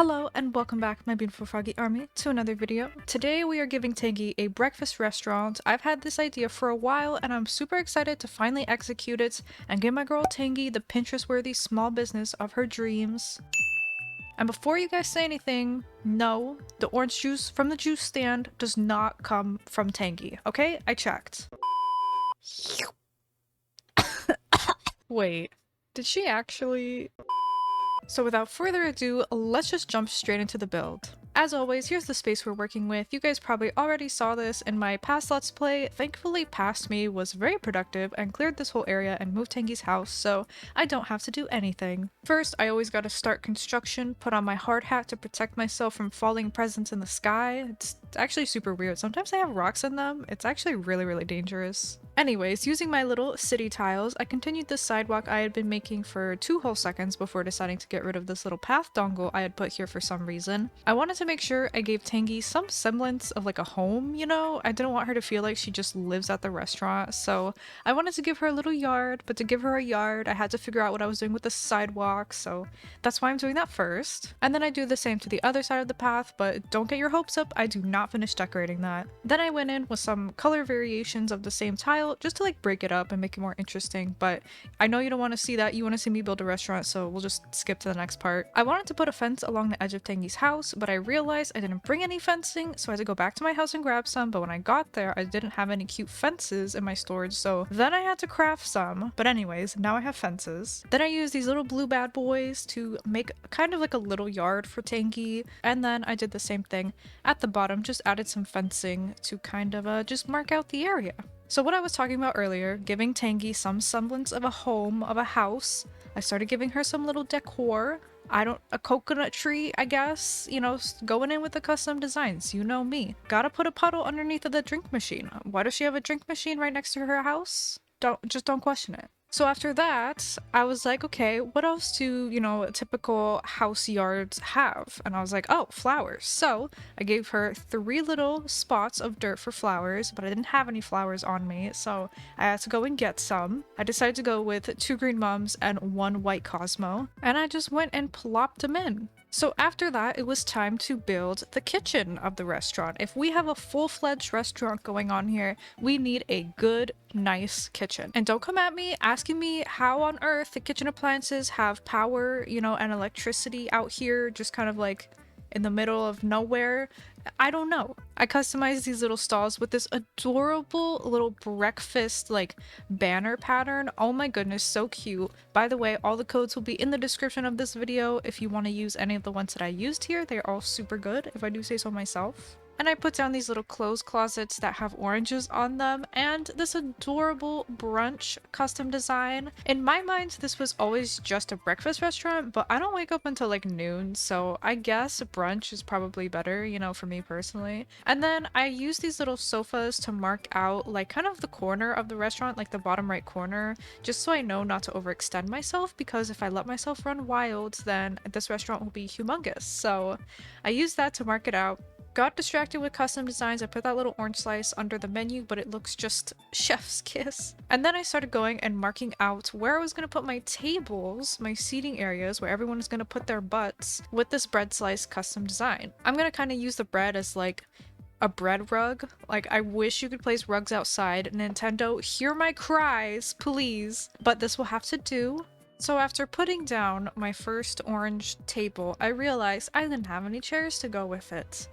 Hello and welcome back, my beautiful froggy army, to another video. Today we are giving Tangy a breakfast restaurant. I've had this idea for a while and I'm super excited to finally execute it and give my girl Tangy the Pinterest-worthy small business of her dreams. And before you guys say anything, no, the orange juice from the juice stand does not come from Tangy, okay? I checked. Wait, did she actually? So without further ado, let's just jump straight into the build. As always, here's the space we're working with. You guys probably already saw this in my past Let's Play. Thankfully, Past Me was very productive and cleared this whole area and moved Tangy's house, so I don't have to do anything. First, I always gotta start construction, put on my hard hat to protect myself from falling presents in the sky. It's actually super weird. Sometimes they have rocks in them. It's actually really dangerous. Anyways, using my little city tiles, I continued this sidewalk I had been making for 2 whole seconds before deciding to get rid of this little path dongle I had put here for some reason. I wanted to make sure I gave Tangy some semblance of like a home, you know? I didn't want her to feel like she just lives at the restaurant, so I wanted to give her a little yard, but to give her a yard, I had to figure out what I was doing with the sidewalk, so that's why I'm doing that first. And then I do the same to the other side of the path, but don't get your hopes up, I do not finish decorating that. Then I went in with some color variations of the same tile, just to like break it up and make it more interesting, but I know you don't want to see that, you want to see me build a restaurant, so we'll just skip to the next part. I wanted to put a fence along the edge of Tangy's house, but I realized I didn't bring any fencing, so I had to go back to my house and grab some, but when I got there, I didn't have any cute fences in my storage, so then I had to craft some. But anyways, now I have fences. Then I used these little blue bad boys to make kind of like a little yard for Tangy, and then I did the same thing at the bottom, just added some fencing to kind of just mark out the area. So what I was talking about earlier, giving Tangy some semblance of a home, of a house, I started giving her some little decor. A coconut tree, I guess, you know, going in with the custom designs, you know me. Gotta put a puddle underneath of the drink machine. Why does she have a drink machine right next to her house? Don't question it. So after that, I was like, okay, what else do, you know, typical house yards have? And I was like, oh, flowers. So I gave her 3 little spots of dirt for flowers, but I didn't have any flowers on me, so I had to go and get some. I decided to go with 2 green mums and 1 white Cosmo, and I just went and plopped them in. So after that, it was time to build the kitchen of the restaurant. If we have a full-fledged restaurant going on here, we need a good, nice kitchen. And don't come at me asking me how on earth the kitchen appliances have power, you know, and electricity out here, just kind of like in the middle of nowhere. I don't know. I customized these little stalls with this adorable little breakfast like banner pattern. Oh my goodness, so cute. By the way, all the codes will be in the description of this video if you want to use any of the ones that I used here. They're all super good, if I do say so myself. And I put down these little clothes closets that have oranges on them and this adorable brunch custom design. In my mind, this was always just a breakfast restaurant, but I don't wake up until like noon, so I guess brunch is probably better, you know, for me personally. And then I use these little sofas to mark out like kind of the corner of the restaurant, like the bottom right corner, just so I know not to overextend myself, because if I let myself run wild, then this restaurant will be humongous. So I use that to mark it out. Got distracted with custom designs. I put that little orange slice under the menu, but it looks just chef's kiss. And then I started going and marking out where I was going to put my tables, my seating areas, where everyone is going to put their butts with this bread slice custom design. I'm going to kind of use the bread as like a bread rug. Like, I wish you could place rugs outside. Nintendo, hear my cries, please. But this will have to do. So after putting down my first orange table, I realized I didn't have any chairs to go with it.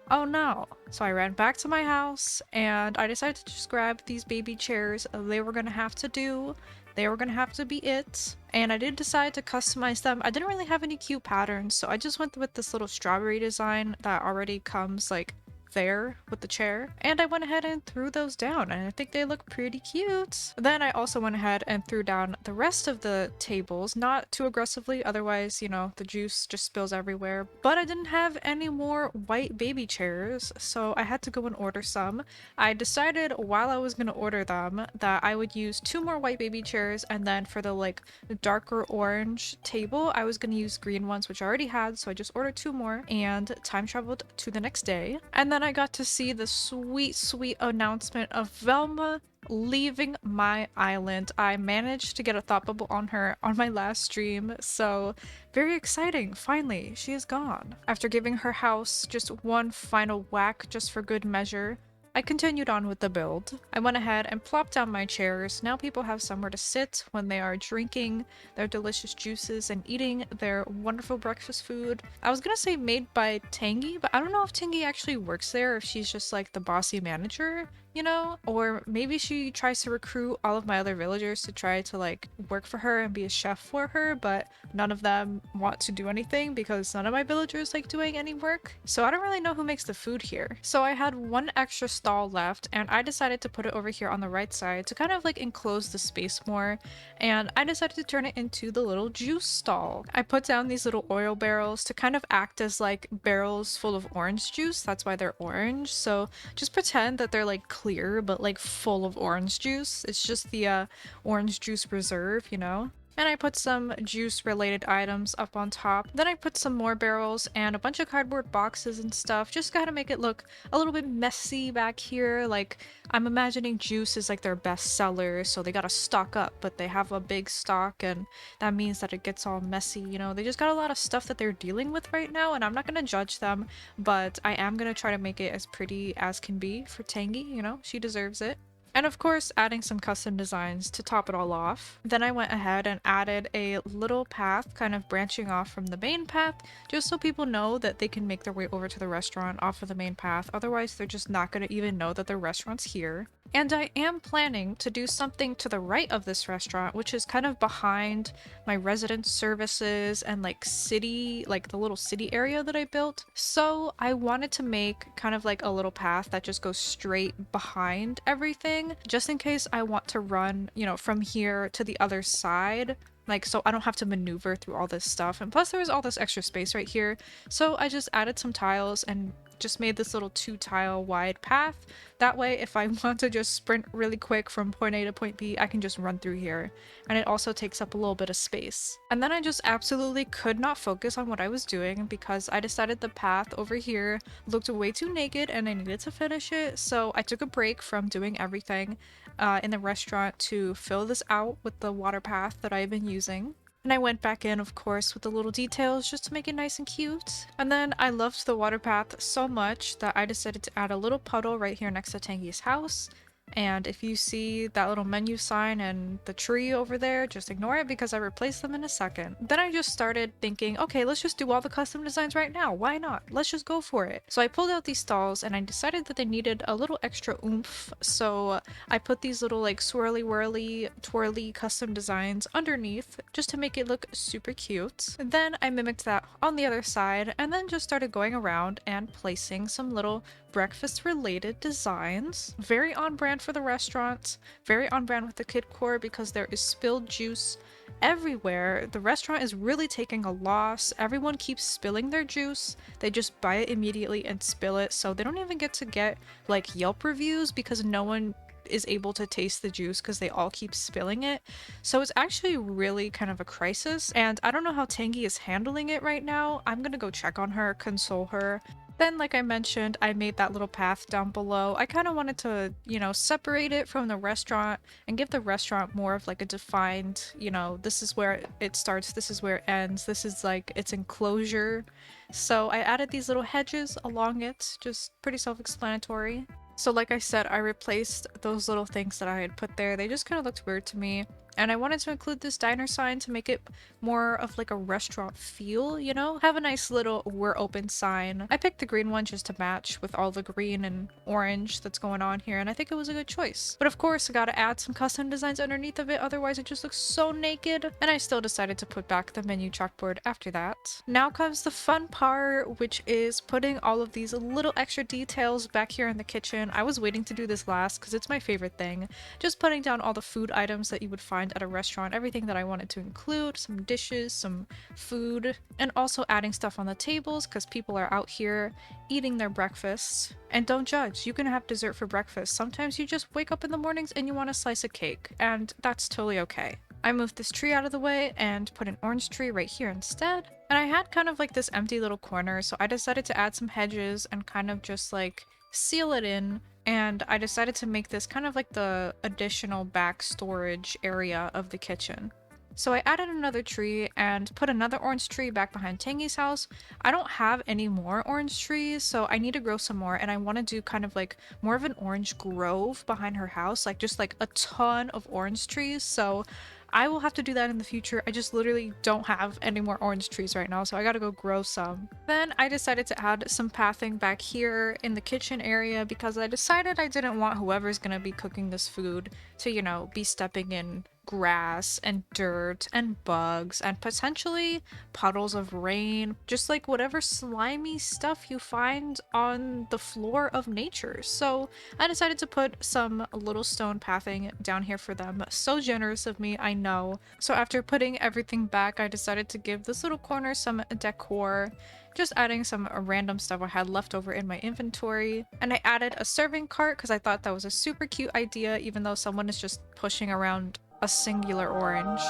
Oh no. So I ran back to my house and I decided to just grab these baby chairs. They were gonna have to do. They were gonna have to be it. And I did decide to customize them. I didn't really have any cute patterns, so I just went with this little strawberry design that already comes like there with the chair, and I went ahead and threw those down and I think they look pretty cute. Then I also went ahead and threw down the rest of the tables, not too aggressively, otherwise, you know, the juice just spills everywhere. But I didn't have any more white baby chairs, so I had to go and order some. I decided while I was gonna order them that I would use 2 more white baby chairs, and then for the like darker orange table I was gonna use green ones, which I already had, so I just ordered 2 more and time traveled to the next day. And then I got to see the sweet, sweet announcement of Velma leaving my island. I managed to get a thought bubble on her on my last stream, so very exciting. Finally, she is gone. After giving her house just one final whack just for good measure, I continued on with the build. I went ahead and plopped down my chairs. Now people have somewhere to sit when they are drinking their delicious juices and eating their wonderful breakfast food. I was gonna say made by Tangy, but I don't know if Tangy actually works there or if she's just like the bossy manager, you know? Or maybe she tries to recruit all of my other villagers to try to like work for her and be a chef for her, but none of them want to do anything because none of my villagers like doing any work. So I don't really know who makes the food here. So I had one extra stall left and I decided to put it over here on the right side to kind of like enclose the space more, and I decided to turn it into the little juice stall. I put down these little oil barrels to kind of act as like barrels full of orange juice. That's why they're orange. So just pretend that they're like clear but like full of orange juice. It's just the orange juice reserve, you know? And I put some juice related items up on top. Then I put some more barrels and a bunch of cardboard boxes and stuff, just gotta make it look a little bit messy back here. Like, I'm imagining juice is like their best seller, so they gotta stock up, but they have a big stock and that means that it gets all messy, you know? They just got a lot of stuff that they're dealing with right now, and I'm not gonna judge them, but I am gonna try to make it as pretty as can be for Tangy, you know? She deserves it. And of course, adding some custom designs to top it all off. Then I went ahead and added a little path kind of branching off from the main path, just so people know that they can make their way over to the restaurant off of the main path. Otherwise, they're just not going to even know that the restaurant's here. And I am planning to do something to the right of this restaurant, which is kind of behind my resident services and like city, like the little city area that I built. So I wanted to make kind of like a little path that just goes straight behind everything, just in case I want to run, you know, from here to the other side. Like, so I don't have to maneuver through all this stuff. And plus there was all this extra space right here. So I just added some tiles and just made this little 2-tile wide path. That way, if I want to just sprint really quick from point A to point B, I can just run through here. And it also takes up a little bit of space. And then I just absolutely could not focus on what I was doing because I decided the path over here looked way too naked and I needed to finish it. So I took a break from doing everything in the restaurant to fill this out with the water path that I've been using. And I went back in, of course, with the little details just to make it nice and cute. And then I loved the water path so much that I decided to add a little puddle right here next to Tangy's house. And if you see that little menu sign and the tree over there, just ignore it because I replaced them in a second. Then I just started thinking, okay, let's just do all the custom designs right now. Why not? Let's just go for it. So I pulled out these stalls and I decided that they needed a little extra oomph. So I put these little like swirly whirly twirly custom designs underneath just to make it look super cute. And then I mimicked that on the other side and then just started going around and placing some little breakfast related designs. Very on brand for the restaurant, very on brand with the kid core because there is spilled juice everywhere. The restaurant is really taking a loss. Everyone keeps spilling their juice. They just buy it immediately and spill it, so they don't even get to get like Yelp reviews because no one is able to taste the juice because they all keep spilling it. So it's actually really kind of a crisis, and I don't know how Tangy is handling it right now. I'm gonna go check on her, console her. Then, like I mentioned, I made that little path down below. I kind of wanted to, you know, separate it from the restaurant and give the restaurant more of like a defined, you know, this is where it starts, this is where it ends, this is like its enclosure. So I added these little hedges along it, just pretty self-explanatory. So like I said, I replaced those little things that I had put there. They just kind of looked weird to me. And I wanted to include this diner sign to make it more of like a restaurant feel, you know? Have a nice little "we're open" sign. I picked the green one just to match with all the green and orange that's going on here, and I think it was a good choice. But of course, I gotta add some custom designs underneath of it, otherwise it just looks so naked. And I still decided to put back the menu chalkboard after that. Now comes the fun part, which is putting all of these little extra details back here in the kitchen. I was waiting to do this last because it's my favorite thing. Just putting down all the food items that you would find at a restaurant, everything that I wanted to include, some dishes, some food, and also adding stuff on the tables because people are out here eating their breakfasts. And don't judge, you can have dessert for breakfast. Sometimes you just wake up in the mornings and you want a slice of cake, and that's totally okay. I moved this tree out of the way and put an orange tree right here instead. And I had kind of like this empty little corner, so I decided to add some hedges and kind of just like seal it in, and I decided to make this kind of like the additional back storage area of the kitchen. So I added another tree and put another orange tree back behind Tangy's house. I don't have any more orange trees, so I need to grow some more, and I want to do kind of like more of an orange grove behind her house, like just like a ton of orange trees. So I will have to do that in the future. I just literally don't have any more orange trees right now, so I gotta go grow some. Then I decided to add some pathing back here in the kitchen area because I decided I didn't want whoever's gonna be cooking this food to, you know, be stepping in grass and dirt and bugs and potentially puddles of rain, just like whatever slimy stuff you find on the floor of nature. So I decided to put some little stone pathing down here for them. So generous of me, I know. So after putting everything back, I decided to give this little corner some decor, just adding some random stuff I had left over in my inventory. And I added a serving cart because I thought that was a super cute idea, even though someone is just pushing around a singular orange.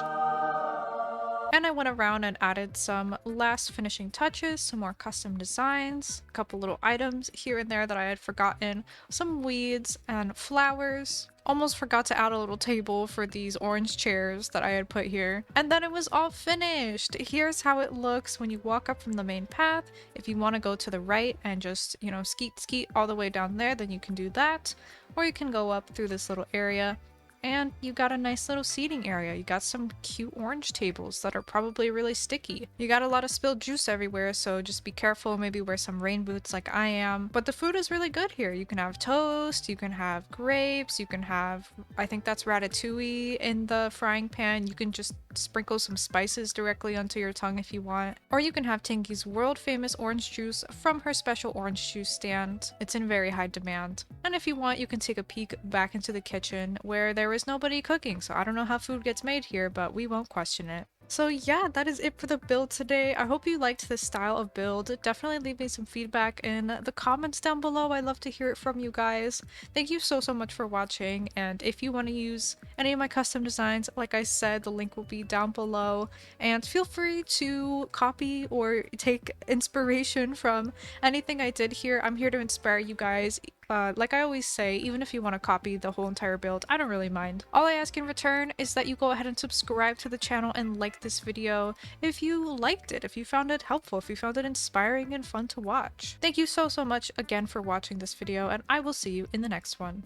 And I went around and added some last finishing touches, some more custom designs, a couple little items here and there that I had forgotten, some weeds and flowers. Almost forgot to add a little table for these orange chairs that I had put here. And then it was all finished! Here's how it looks when you walk up from the main path. If you want to go to the right and just, you know, skeet skeet all the way down there, then you can do that. Or you can go up through this little area. And you got a nice little seating area. You got some cute orange tables that are probably really sticky. You got a lot of spilled juice everywhere, so just be careful, maybe wear some rain boots like I am. But the food is really good here. You can have toast, you can have grapes, you can have, I think that's ratatouille in the frying pan. You can just sprinkle some spices directly onto your tongue if you want. Or you can have Tinky's world famous orange juice from her special orange juice stand. It's in very high demand. And if you want, you can take a peek back into the kitchen where there is nobody cooking, so I don't know how food gets made here, but we won't question it. So yeah, that is it for the build today. I hope you liked this style of build. Definitely leave me some feedback in the comments down below. I love to hear it from you guys. Thank you so much for watching, and if you want to use any of my custom designs, like I said, the link will be down below, and feel free to copy or take inspiration from anything I did here. I'm here to inspire you guys. Like I always say, even if you want to copy the whole entire build, I don't really mind. All I ask in return is that you go ahead and subscribe to the channel and like this video if you liked it, if you found it helpful, if you found it inspiring and fun to watch. Thank you so much again for watching this video, and I will see you in the next one.